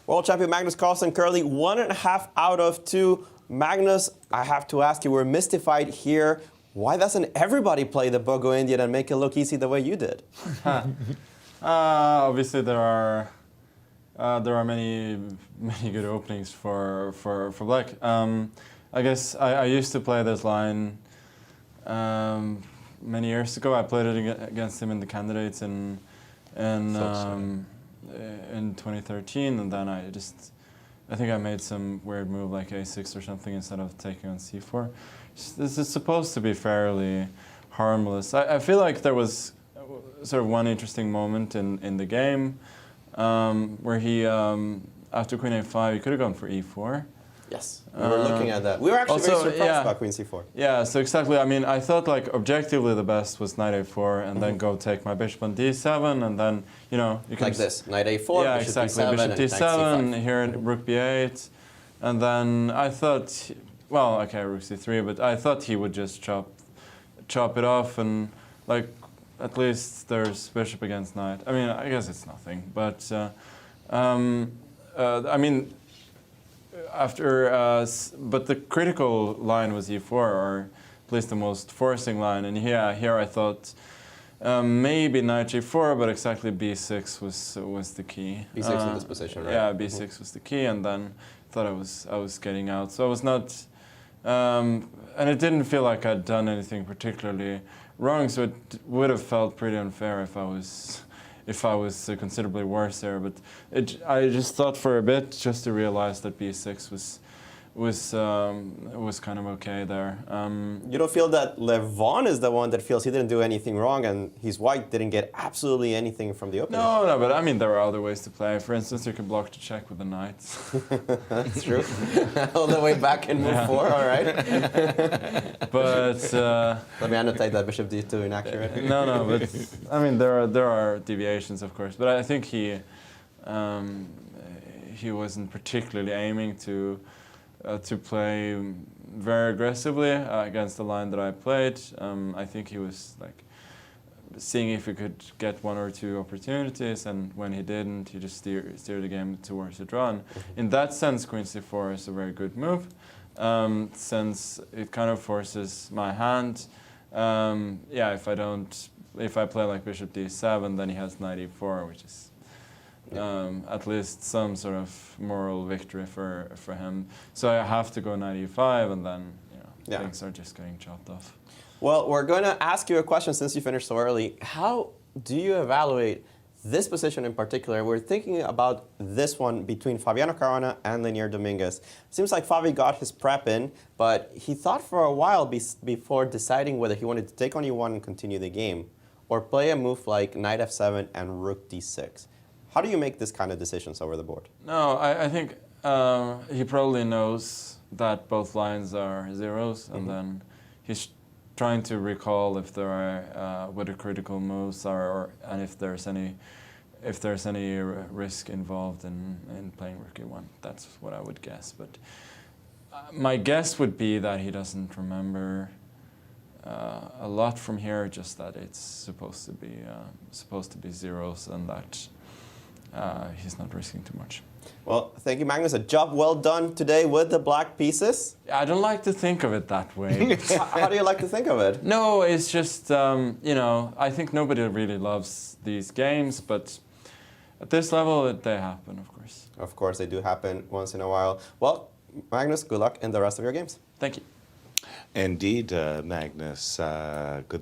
World champion Magnus Carlsen currently 1.5 out of 2. Magnus, I have to ask you, we're mystified here. Why doesn't everybody play the Bogo Indian and make it look easy the way you did? Obviously, there are many good openings for black. I guess I used to play this line many years ago. I played it against him in the candidates in 2013, and then I think I made some weird move like a6 or something instead of taking on c4. This is supposed to be fairly harmless. I feel like there was sort of one interesting moment in the game where he, after queen a5, he could have gone for e4. Yes, we were looking at that. We were actually very surprised about queen c4. Yeah, so exactly. I mean, I thought like objectively the best was knight a4 and then go take my bishop on d7 and then, you know, you can... Like this, knight a4, yeah, bishop exactly. d7, Bishop and d7, here rook b8. And then I thought, well, okay, rook c3, but I thought he would just chop it off and like at least there's bishop against knight. I mean, I guess it's nothing, but I mean, but the critical line was e4, or at least the most forcing line. And yeah, here I thought maybe knight g4, but exactly b6 was the key. b6 in this position, right? Yeah, b6 was the key, and then thought I was getting out. So I was not, and it didn't feel like I'd done anything particularly wrong. So it would have felt pretty unfair if I was considerably worse there, but I just thought for a bit just to realize that b6 was kind of okay there. You don't feel that Levon is the one that feels he didn't do anything wrong and his white didn't get absolutely anything from the opening? No, but I mean there are other ways to play. For instance, you can block the check with the knight. That's true. All the way back in move 4, all right. But let me annotate that bishop d2 inaccurate. No, but I mean there are deviations, of course. But I think he wasn't particularly aiming to play very aggressively against the line that I played. I think he was like seeing if he could get one or two opportunities, and when he didn't, he just steered the game towards a draw. And in that sense, queen c4 is a very good move, since it kind of forces my hand. Yeah, if I play like bishop d7, then he has knight e4, which is at least some sort of moral victory for him. So I have to go knight e5, and then things are just getting chopped off. Well, we're going to ask you a question since you finished so early. How do you evaluate this position in particular? We're thinking about this one between Fabiano Caruana and Linier Dominguez. Seems like Fabi got his prep in, but he thought for a while before deciding whether he wanted to take on e1 and continue the game, or play a move like knight f7 and rook d6. How do you make this kind of decisions over the board? No, I think he probably knows that both lines are zeros, and then he's trying to recall if there are what the critical moves are, and if there's any risk involved in playing rook e1. That's what I would guess. But my guess would be that he doesn't remember a lot from here, just that it's supposed to be zeros, and that he's not risking too much. Well, thank you, Magnus. A job well done today with the black pieces. I don't like to think of it that way. How do you like to think of it? No, it's just, you know, I think nobody really loves these games, but at this level, they happen, of course. Of course, they do happen once in a while. Well, Magnus, good luck in the rest of your games. Thank you. Indeed, Magnus, good luck.